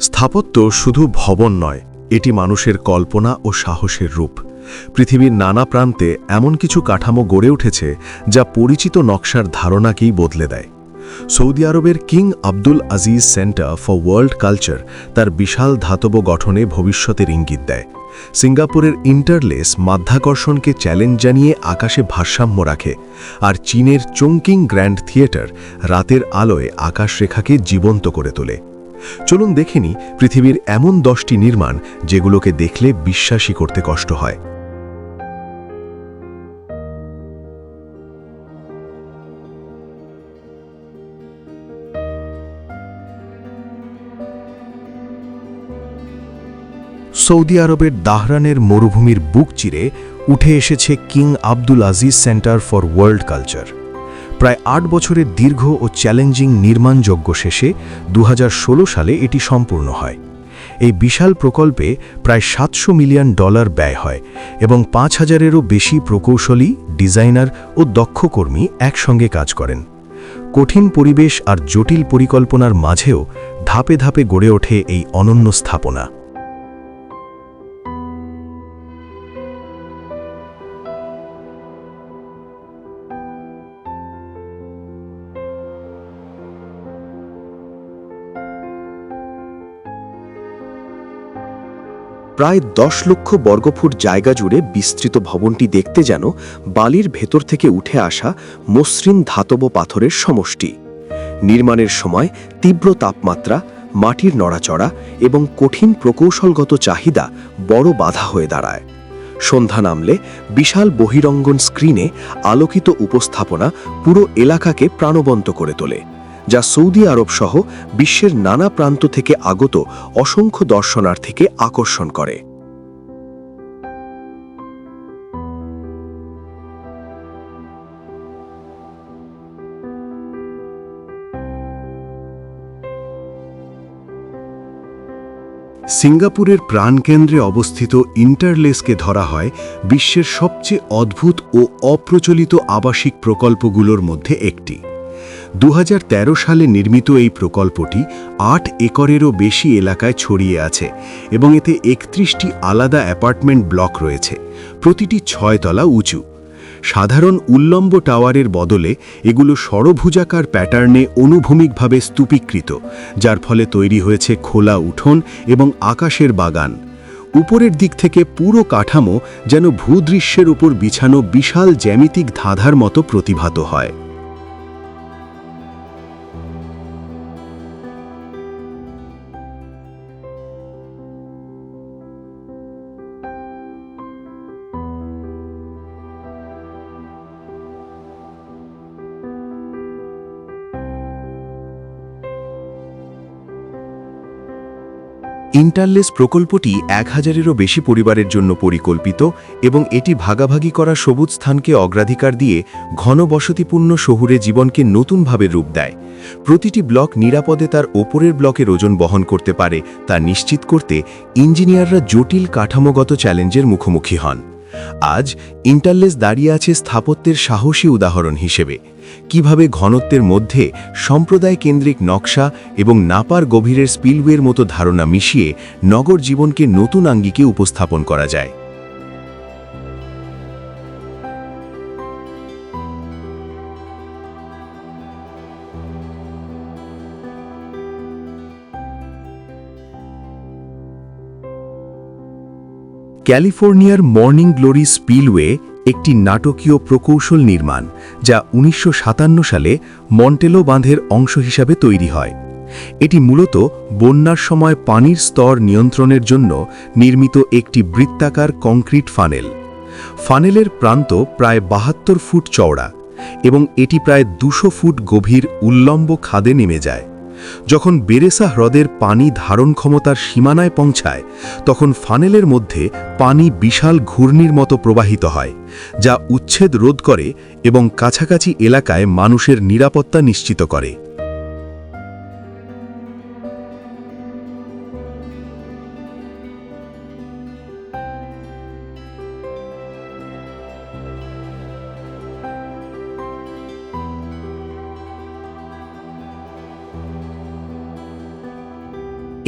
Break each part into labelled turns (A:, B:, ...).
A: স্থাপত্য শুধু ভবন নয়, এটি মানুষের কল্পনা ও সাহসের রূপ। পৃথিবীর নানা প্রান্তে এমন কিছু কাঠামো গড়ে উঠেছে যা পরিচিত নকশার ধারণাকেই বদলে দেয়। সৌদি আরবের king Abdul Aziz centre for world culture তার বিশাল ধাতব গঠনে ভবিষ্যতের ইঙ্গিত দেয়। সিঙ্গাপুরের ইন্টারলেস মাধ্যাকর্ষণকে চ্যালেঞ্জ জানিয়ে আকাশে ভারসাম্য রাখে, আর চীনের চংকিং গ্র্যান্ড থিয়েটার রাতের আলোয় আকাশরেখাকে জীবন্ত করে তোলে। চলুন দেখিনি পৃথিবীর এমন 10টি নির্মাণ যেগুলোকে দেখলে বিশ্বাসই করতে কষ্ট হয়। সৌদি আরবের দাহরানের মরুভূমির বুক চিরে উঠে এসেছে king Abdul Aziz centre for world culture. প্রায় 8 বছরের দীর্ঘ ও চ্যালেঞ্জিং নির্মাণযজ্ঞ শেষে 2016 সালে এটি সম্পূর্ণ হয়। এই বিশাল প্রকল্পে প্রায় $700 মিলিয়ন ব্যয় হয় এবং 5000-এরও বেশি প্রকৌশলী, ডিজাইনার ও দক্ষ কর্মী একসঙ্গে কাজ করেন। কঠিন পরিবেশ আর জটিল পরিকল্পনার মাঝেও ধাপে ধাপে গড়ে ওঠে এই অনন্য স্থাপনা। প্রায় 10 লক্ষ বর্গফুট জায়গা জুড়ে বিস্তৃত ভবনটি দেখতে যেন বালির ভেতর থেকে উঠে আসা মসৃণ ধাতব পাথরের সমষ্টি। নির্মাণের সময় তীব্র তাপমাত্রা, মাটির নড়াচড়া এবং কঠিন প্রকৌশলগত চাহিদা বড় বাধা হয়ে দাঁড়ায়। সন্ধ্যা নামলে বিশাল বহিরঙ্গন স্ক্রিনে আলোকিত উপস্থাপনা পুরো এলাকাকে প্রাণবন্ত করে তোলে, যা সৌদি আরব সহ বিশ্বের নানা প্রান্ত থেকে আগত অসংখ্য দর্শনার্থীকে আকর্ষণ করে। সিঙ্গাপুরের প্রাণকেন্দ্রে অবস্থিত ইন্টারলেসকে ধরা হয় বিশ্বের সবচেয়ে অদ্ভুত ও অপ্রচলিত আবাসিক প্রকল্পগুলোর মধ্যে একটি। 2013 সালে নির্মিত এই প্রকল্পটি 8 একরেরও বেশি এলাকায় ছড়িয়ে আছে এবং এতে 31টি আলাদা অ্যাপার্টমেন্ট ব্লক রয়েছে, প্রতিটি 6 তলা উঁচু। সাধারণ উল্লম্ব টাওয়ারের বদলে এগুলো ষড়ভুজাকার প্যাটার্নে অনুভূমিকভাবে স্তূপীকৃত, যার ফলে তৈরি হয়েছে খোলা উঠোন এবং আকাশের বাগান। উপরের দিক থেকে পুরো কাঠামো যেন ভূদৃশ্যের উপর বিছানো বিশাল জ্যামিতিক ধাঁধার মতো প্রতিভাত হয়। ইন্টারলেস প্রকল্পটি 1000-এরও বেশি পরিবারের জন্য পরিকল্পিত এবং এটি ভাগাভাগি করা সবুজ স্থানকে অগ্রাধিকার দিয়ে ঘনবসতিপূর্ণ শহুরে জীবনকে নতুনভাবে রূপ দেয়। প্রতিটি ব্লক নিরাপদে তার ওপরের ব্লকের ওজন বহন করতে পারে তা নিশ্চিত করতে ইঞ্জিনিয়াররা জটিল কাঠামোগত চ্যালেঞ্জের মুখোমুখি হন। আজ ইন্টারলেস দাঁড়িয়ে আছে স্থাপত্যের সাহসী উদাহরণ হিসেবে, কিভাবে ঘনত্বের মধ্যে সম্প্রদায় কেন্দ্রিক নকশা এবং নাপার গভীরের স্পিলওয়ের মতো ধারণা মিশিয়ে নগর জীবনকে নতুন আঙ্গিকে উপস্থাপন করা যায়। ক্যালিফোর্নিয়ার মর্নিং গ্লোরি স্পিলওয়ে একটি নাটকীয় প্রকৌশল নির্মাণ, যা 1957 সালে মন্টেলো বাঁধের অংশ হিসাবে তৈরি হয়। এটি মূলত বন্যার সময় পানির স্তর নিয়ন্ত্রণের জন্য নির্মিত একটি বৃত্তাকার কংক্রিট ফানেল। ফানেলের প্রান্ত প্রায় 72 ফুট চওড়া এবং এটি প্রায় 200 ফুট গভীর উল্লম্ব খাদে নেমে যায়। যখন বেরেসা হ্রদের পানি ধারণ ক্ষমতার সীমানায় পৌঁছায়, তখন ফানেলের মধ্যে পানি বিশাল ঘূর্ণির মতো প্রবাহিত হয়, যা উচ্ছেদ রোধ করে এবং কাছাকাছি এলাকায় মানুষের নিরাপত্তা নিশ্চিত করে।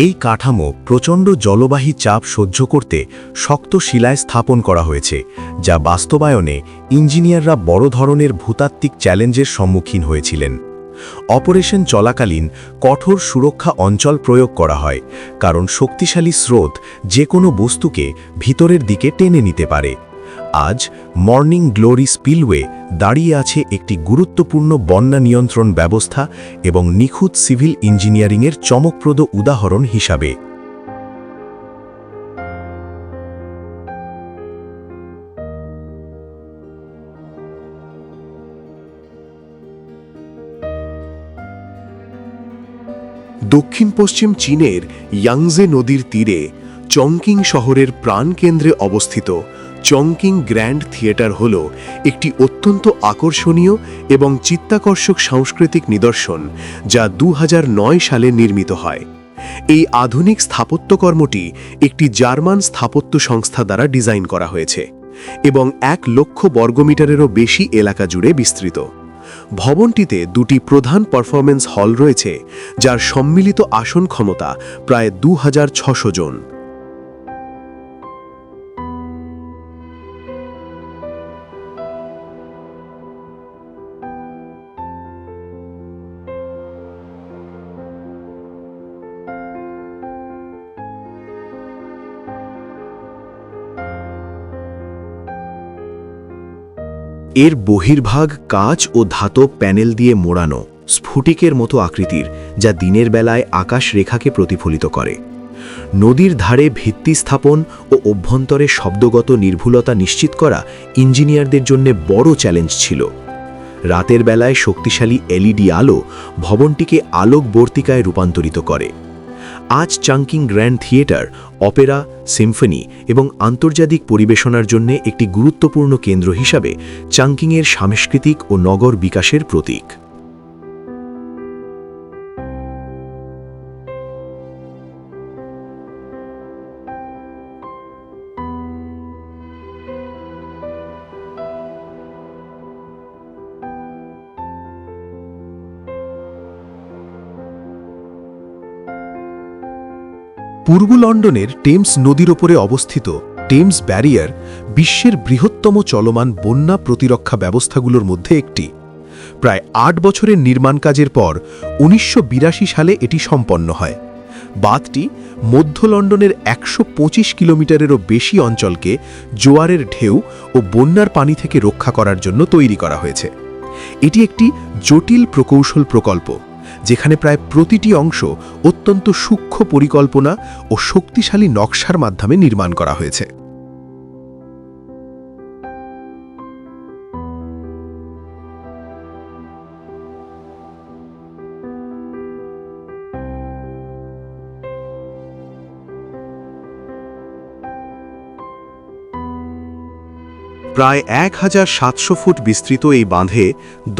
A: এই কাঠামো প্রচণ্ড জলবাহী চাপ সহ্য করতে শক্ত শিলায় স্থাপন করা হয়েছে, যা বাস্তবায়নে ইঞ্জিনিয়াররা বড় ধরনের ভূতাত্ত্বিক চ্যালেঞ্জের সম্মুখীন হয়েছিলেন। অপারেশন চলাকালীন কঠোর সুরক্ষা অঞ্চল প্রয়োগ করা হয়, কারণ শক্তিশালী স্রোত যে কোনো বস্তুকে ভিতরের দিকে টেনে নিতে পারে। আজ মর্নিং গ্লোরি স্পিলওয়ে দাঁড়িয়ে আছে একটি গুরুত্বপূর্ণ বন্যা নিয়ন্ত্রণ ব্যবস্থা এবং নিখুঁত সিভিল ইঞ্জিনিয়ারিংয়ের চমকপ্রদ উদাহরণ হিসাবে।
B: দক্ষিণ পশ্চিম চীনের ইয়াংজে নদীর তীরে চংকিং শহরের প্রাণকেন্দ্রে অবস্থিত চংকিং গ্র্যান্ড থিয়েটার হল একটি অত্যন্ত আকর্ষণীয় এবং চিত্তাকর্ষক সাংস্কৃতিক নিদর্শন, যা 2009 সালে নির্মিত হয়। এই আধুনিক স্থাপত্যকর্মটি একটি জার্মান স্থাপত্য সংস্থা দ্বারা ডিজাইন করা হয়েছে এবং 1 লক্ষ বর্গমিটারেরও বেশি এলাকা জুড়ে বিস্তৃত। ভবনটিতে দুটি প্রধান পারফরম্যান্স হল রয়েছে, যার সম্মিলিত আসন ক্ষমতা প্রায় 2600 জন।
A: এর বহির্ভাগ কাঁচ ও ধাতব প্যানেল দিয়ে মোড়ানো, স্ফটিকের মতো আকৃতির, যা দিনের বেলায় আকাশ রেখাকে প্রতিফলিত করে। নদীর ধারে ভিত্তি স্থাপন ও অভ্যন্তরে শব্দগত নির্ভুলতা নিশ্চিত করা ইঞ্জিনিয়ারদের জন্য বড় চ্যালেঞ্জ ছিল। রাতের বেলায় শক্তিশালী এলইডি আলো ভবনটিকে আলোকবর্তিকায় রূপান্তরিত করে। আজ Chongqing grand theatre Opera, Symphony এবং আন্তর্জাতিক পরিবেশনার জন্য একটি গুরুত্বপূর্ণ কেন্দ্র হিসাবে চংকিংয়ের সাংস্কৃতিক ও নগর বিকাশের প্রতীক।
B: পূর্ব লন্ডনের টেমস নদীর ওপরে অবস্থিত টেমস ব্যারিয়ার বিশ্বের বৃহত্তম চলমান বন্যা প্রতিরক্ষা ব্যবস্থাগুলোর মধ্যে একটি। প্রায় 8 বছরের নির্মাণ কাজের পর 1982 সালে এটি সম্পন্ন হয়। বাঁধটি মধ্য লন্ডনের 125 কিলোমিটারেরও বেশি অঞ্চলকে জোয়ারের ঢেউ ও বন্যার পানি থেকে রক্ষা করার জন্য তৈরি করা হয়েছে। এটি একটি জটিল প্রকৌশল প্রকল্প, যেখানে প্রায় প্রতিটি অংশ অত্যন্ত সূক্ষ্ম পরিকল্পনা ও শক্তিশালী নকশার মাধ্যমে নির্মাণ করা হয়েছে। প্রায় 1700 ফুট বিস্তৃত এই বাঁধে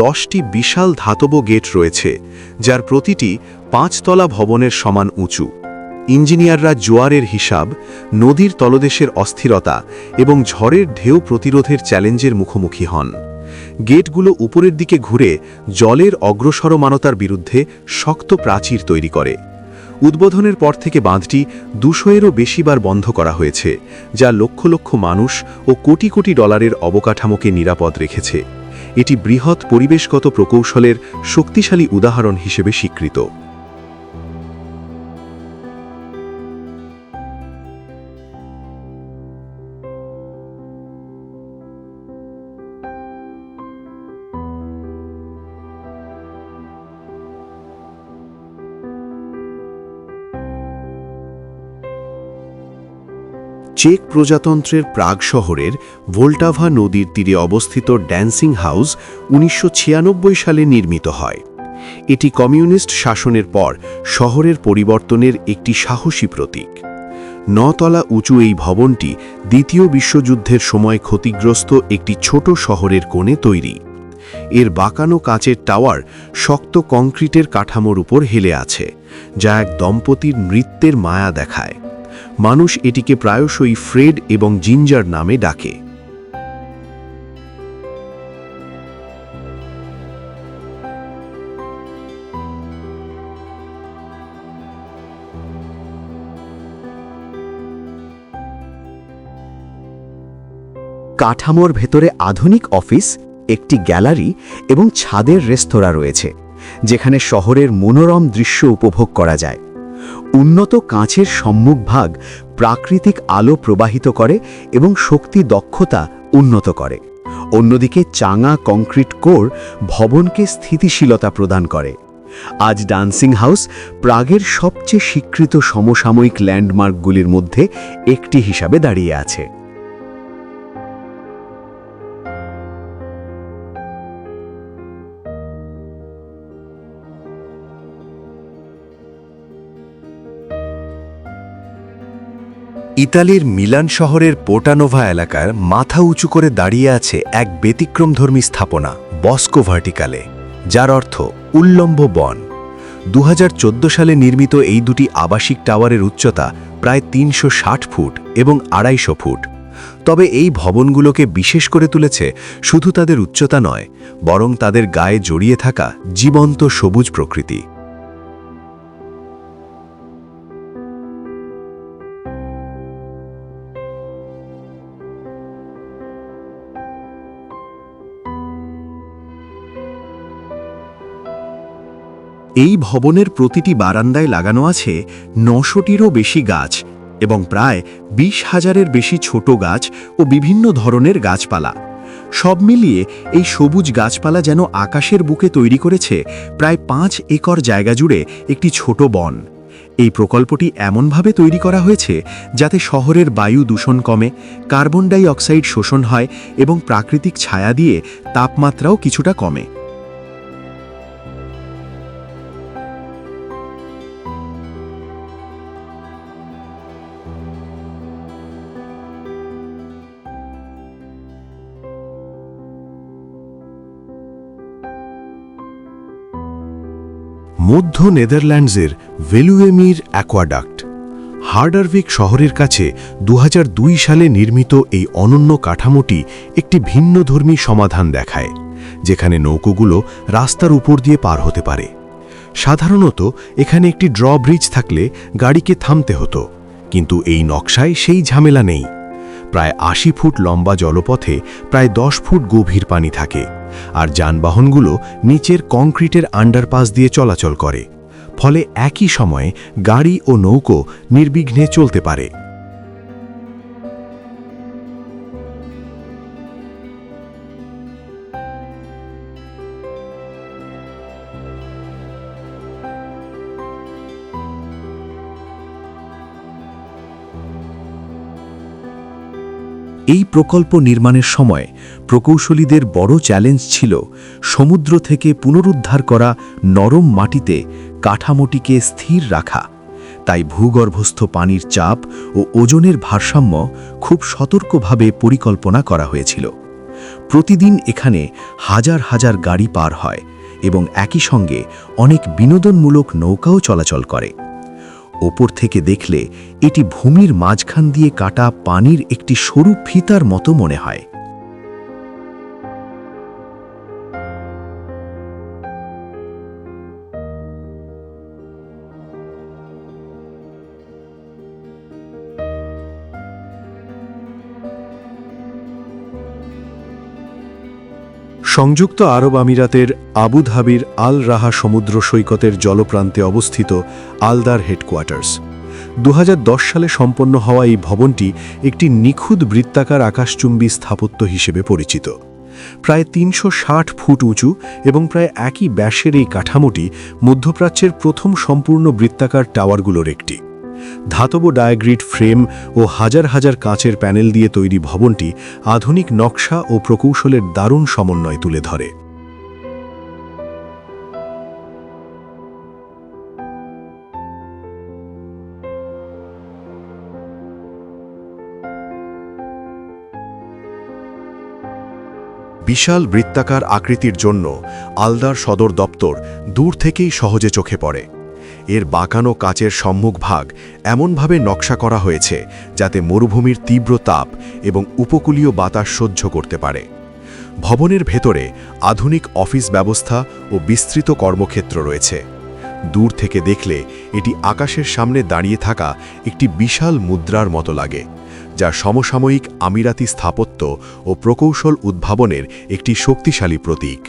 B: 10টি বিশাল ধাতব গেট রয়েছে, যার প্রতিটি 5 তলা ভবনের সমান উঁচু। ইঞ্জিনিয়াররা জোয়ারের হিসাব, নদীর তলদেশের অস্থিরতা এবং ঝড়ের ঢেউ প্রতিরোধের চ্যালেঞ্জের মুখোমুখি হন। গেটগুলো উপরের দিকে ঘুরে জলের অগ্রসরমানতার বিরুদ্ধে শক্ত প্রাচীর তৈরি করে। উদ্বোধনের পর থেকে বাঁধটি 200-এরও বেশি বার বন্ধ করা হয়েছে, যা লক্ষ লক্ষ মানুষ ও কোটি কোটি ডলারের অবকাঠামোকে নিরাপদ রেখেছে। এটি বৃহৎ পরিবেশগত প্রকৌশলের শক্তিশালী উদাহরণ হিসেবে স্বীকৃত। চেক প্রজাতন্ত্রের প্রাগ শহরের ভোল্টাভা নদীর তীরে অবস্থিত ড্যান্সিং হাউস 1996 সালে নির্মিত হয়। এটি কমিউনিস্ট শাসনের পর শহরের পরিবর্তনের একটি সাহসী প্রতীক। 9 তলা উঁচু এই ভবনটি দ্বিতীয় বিশ্বযুদ্ধের সময় ক্ষতিগ্রস্ত একটি ছোট শহরের কোণে তৈরি। এর বাঁকানো কাচের টাওয়ার শক্ত কংক্রিটের কাঠামোর উপর হেলে আছে, যা এক দম্পতির নৃত্যের মায়া দেখায়। মানুষ এটিকে প্রায়শই ফ্রেড এবং জিঞ্জার নামে ডাকে।
C: কাঠামোর ভেতরে আধুনিক অফিস, একটি গ্যালারি এবং ছাদের রেস্তোরাঁ রয়েছে, যেখানে শহরের মনোরম দৃশ্য উপভোগ করা যায়। উন্নত কাঁচের সম্মুখভাগ প্রাকৃতিক আলো প্রবাহিত করে এবং শক্তি দক্ষতা উন্নত করে। অন্যদিকে চাঙা কংক্রিট কোর ভবনকে স্থিতিশীলতা প্রদান করে। আজ ডান্সিং হাউস প্রাগের সবচেয়ে স্বীকৃত সমসাময়িক ল্যান্ডমার্কগুলির মধ্যে একটি হিসাবে দাঁড়িয়ে আছে।
A: ইতালির মিলান শহরের পোর্টানোভা এলাকার মাথা উঁচু করে দাঁড়িয়ে আছে এক ব্যতিক্রমধর্মী স্থাপনা, বস্কো ভার্টিকালে, যার অর্থ উল্লম্ব বন। 2014 সালে নির্মিত এই দুটি আবাসিক টাওয়ারের উচ্চতা প্রায় 360 ফুট এবং 250 ফুট। তবে এই ভবনগুলোকে বিশেষ করে তুলেছে শুধু তাদের উচ্চতা নয়, বরং তাদের গায়ে জড়িয়ে থাকা জীবন্ত সবুজ প্রকৃতি। এই ভবনের প্রতিটি বারান্দায় লাগানো আছে 900টিরও বেশি গাছ এবং প্রায় 20,000-এর বেশি ছোট গাছ ও বিভিন্ন ধরনের গাছপালা। সব মিলিয়ে এই সবুজ গাছপালা যেন আকাশের বুকে তৈরি করেছে প্রায় 5 একর জায়গা জুড়ে একটি ছোট বন। এই প্রকল্পটি এমনভাবে তৈরি করা হয়েছে যাতে শহরের বায়ু দূষণ কমে, কার্বন ডাই অক্সাইড শোষণ হয় এবং প্রাকৃতিক ছায়া দিয়ে তাপমাত্রাও কিছুটা কমে। মধ্য নেদারল্যান্ডসের ভেলুয়েমির অ্যাকোয়াডাক্ট হার্ডারভিক শহরের কাছে 2002 সালে নির্মিত এই অনন্য কাঠামোটি একটি ভিন্নধর্মী সমাধান দেখায়, যেখানে নৌকোগুলো রাস্তার উপর দিয়ে পার হতে পারে। সাধারণত এখানে একটি ড্রব্রিজ থাকলে গাড়িকে থামতে হতো, কিন্তু এই নকশায় সেই ঝামেলা নেই। প্রায় 80 ফুট লম্বা জলপথে প্রায় 10 ফুট গভীর পানি থাকে, আর যানবাহনগুলো নিচের কংক্রিটের আন্ডারপাস দিয়ে চলাচল করে, ফলে একই সময়ে গাড়ি ও নৌকো নির্বিঘ্নে চলতে পারে। এই প্রকল্প নির্মাণের সময় প্রকৌশলীদের বড় চ্যালেঞ্জ ছিল সমুদ্র থেকে পুনরুদ্ধার করা নরম মাটিতে কাঠামোটিকে স্থির রাখা। তাই ভূগর্ভস্থ পানির চাপ ও ওজনের ভারসাম্য খুব সতর্কভাবে পরিকল্পনা করা হয়েছিল। প্রতিদিন এখানে হাজার হাজার গাড়ি পার হয় এবং একই সঙ্গে অনেক বিনোদনমূলক নৌকাও চলাচল করে। ওপর থেকে দেখলে এটি ভূমির মাঝখান দিয়ে কাটা পানির একটি সরু ফিতার মতো মনে হয়। সংযুক্ত আরব আমিরাতের আবুধাবির আল রাহা সমুদ্র সৈকতের জলপ্রান্তে অবস্থিত আলদার হেডকোয়ার্টার্স। 2010 সালে সম্পন্ন হওয়া এই ভবনটি একটি নিখুঁত বৃত্তাকার আকাশচুম্বী স্থাপত্য হিসেবে পরিচিত। প্রায় 360 ফুট উঁচু এবং প্রায় একই ব্যাসের এই কাঠামোটি মধ্যপ্রাচ্যের প্রথম সম্পূর্ণ বৃত্তাকার টাওয়ারগুলোর একটি। ধাতব ডায়াগ্রিড ফ্রেম ও হাজার হাজার কাঁচের প্যানেল দিয়ে তৈরি ভবনটি আধুনিক নকশা ও প্রকৌশলের দারুণ সমন্বয় তুলে ধরে। বিশাল বৃত্তাকার আকৃতির জন্য আলদার সদর দপ্তর দূর থেকেই সহজে চোখে পড়ে। এর বাঁকানো কাচের সম্মুখভাগ এমনভাবে নকশা করা হয়েছে যাতে মরুভূমির তীব্র তাপ এবং উপকূলীয় বাতাস সহ্য করতে পারে। ভবনের ভেতরে আধুনিক অফিস ব্যবস্থা ও বিস্তৃত কর্মক্ষেত্র রয়েছে। দূর থেকে দেখলে এটি আকাশের সামনে দাঁড়িয়ে থাকা একটি বিশাল মুদ্রার মতো লাগে,
B: যা সমসাময়িক আমিরাতি স্থাপত্য ও প্রকৌশল উদ্ভাবনের একটি শক্তিশালী প্রতীক।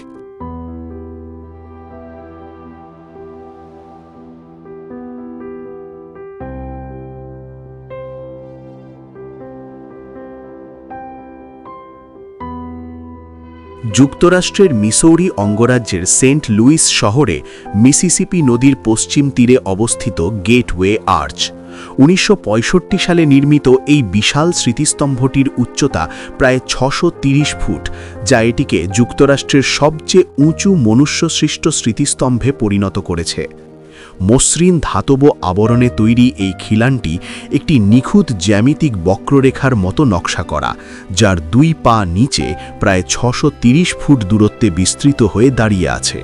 A: যুক্তরাষ্ট্রের মিসৌরি অঙ্গরাজ্যের সেন্ট লুইস শহরে মিসিসিপি নদীর পশ্চিম তীরে অবস্থিত গেটওয়ে আর্চ। 1965 সালে নির্মিত এই বিশাল স্মৃতিস্তম্ভটির উচ্চতা প্রায় 630 ফুট, যা এটিকে যুক্তরাষ্ট্রের সবচেয়ে উঁচু মনুষ্যসৃষ্ট স্মৃতিস্তম্ভে পরিণত করেছে। মসৃণ ধাতব আবরণে তৈরি এই খিলানটি একটি নিখুঁত জ্যামিতিক বক্ররেখার মতো নকশা করা, যার 2 পা নিচে প্রায় 630 ফুট দূরত্বে বিস্তৃত হয়ে দাঁড়িয়ে আছে।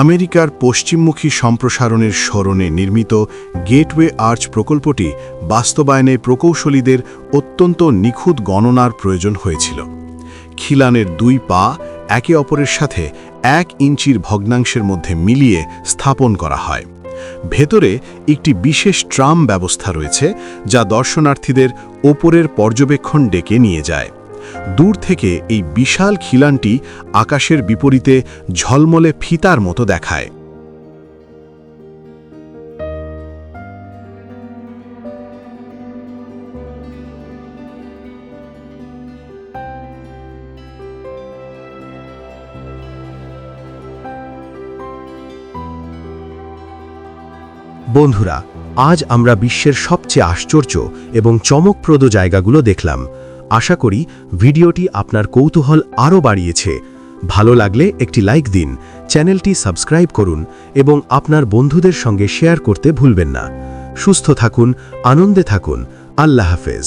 B: আমেরিকার পশ্চিমমুখী সম্প্রসারণের স্মরণে নির্মিত গেটওয়ে আর্চ প্রকল্পটি বাস্তবায়নে প্রকৌশলীদের অত্যন্ত নিখুঁত গণনার প্রয়োজন হয়েছিল। খিলানের 2 পা একে অপরের সাথে 1 ইঞ্চির ভগ্নাংশের মধ্যে মিলিয়ে স্থাপন করা হয়। ভেতরে একটি বিশেষ ট্রাম ব্যবস্থা রয়েছে, যা দর্শনার্থীদের ওপরের পর্যবেক্ষণ ডেকে নিয়ে যায়। দূর থেকে এই বিশাল খিলানটি আকাশের বিপরীতে ঝলমলে ফিতার মতো দেখায়।
A: বন্ধুরা, আজ আমরা বিশ্বের সবচেয়ে আশ্চর্য এবং চমকপ্রদ জায়গাগুলো দেখলাম। আশা করি ভিডিওটি আপনার কৌতূহল আরও বাড়িয়েছে। ভালো লাগলে একটি লাইক দিন, চ্যানেলটি সাবস্ক্রাইব করুন এবং আপনার বন্ধুদের সঙ্গে শেয়ার করতে ভুলবেন না। সুস্থ থাকুন, আনন্দে থাকুন। আল্লাহ হাফেজ।